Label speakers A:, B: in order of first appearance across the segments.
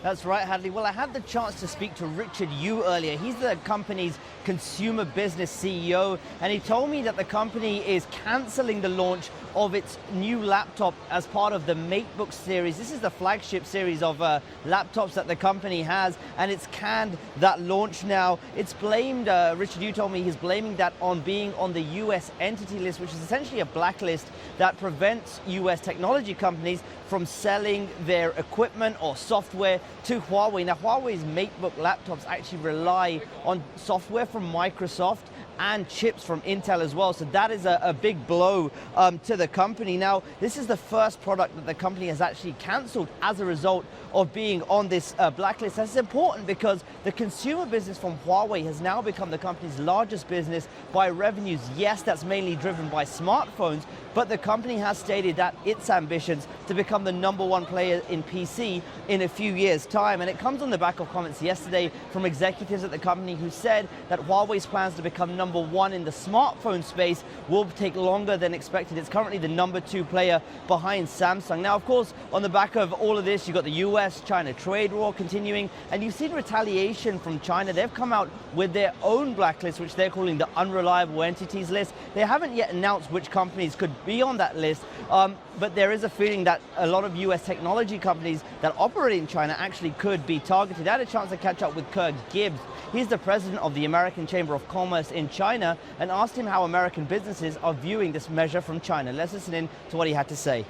A: That's right, Hadley. Well, I had the chance to speak to Richard Yu earlier. He's the company's consumer business CEO, and he told me that the company is canceling the launch of its new laptop as part of the MateBook series. This is the flagship series of laptops that the company has, and it's canned that launch now. It's blamed, Richard Yu told me he's blaming that on being on the US entity list, which is essentially a blacklist that prevents US technology companies from selling their equipment or software to Huawei. Now, Huawei's MateBook laptops actually rely on software from Microsoft and chips from Intel as well. So that is a big blow to the company. Now, this is the first product that the company has actually canceled as a result of being on this blacklist. That's important because the consumer business from Huawei has now become the company's largest business by revenues. Yes, that's mainly driven by smartphones, but the company has stated that its ambitions to become the #1 player in PC in a few years' time. And it comes on the back of comments yesterday from executives at the company who said that Huawei's plans to become #1 in the smartphone space will take longer than expected. It's currently the #2 player behind Samsung. Now, of course, on the back of all of this, you've got the US-China trade war continuing, and you've seen retaliation from China. They've come out with their own blacklist, which they're calling the unreliable entities list. They haven't yet announced which companies could be on that list, but there is a feeling that a lot of US technology companies that operate in China actually could be targeted. I had a chance to catch up with Kirk Gibbs. He's the president of the American Chamber of Commerce in China, and asked him how American businesses are viewing this measure from China. Let's listen in to what he had to say.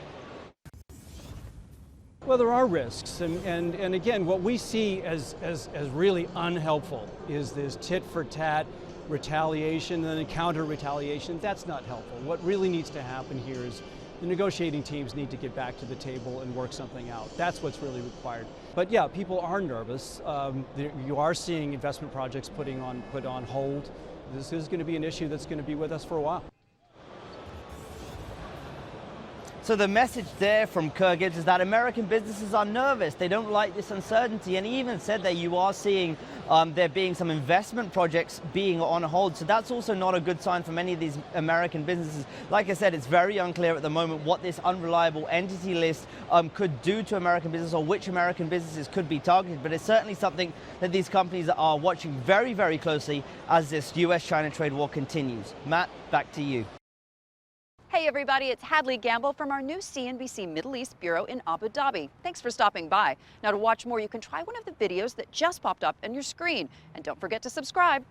B: Well, there are risks, and again, what we see as really unhelpful is this tit-for-tat retaliation and then counter-retaliation. That's not helpful. What really needs to happen here is the negotiating teams need to get back to the table and work something out. That's what's really required. But yeah, people are nervous. You are seeing investment projects put on hold. This is going to be an issue that's going to be with us for a while.
A: So the message there from Kirk Gibbs is that American businesses are nervous. They don't like this uncertainty. And he even said that you are seeing there being some investment projects being on hold. So that's also not a good sign for many of these American businesses. Like I said, it's very unclear at the moment what this unreliable entity list could do to American business, or which American businesses could be targeted. But it's certainly something that these companies are watching very, very closely as this US-China trade war continues. Matt, back to you.
C: Hey everybody, it's Hadley Gamble from our new CNBC Middle East Bureau in Abu Dhabi. Thanks for stopping by. Now, to watch more, you can try one of the videos that just popped up on your screen. And don't forget to subscribe.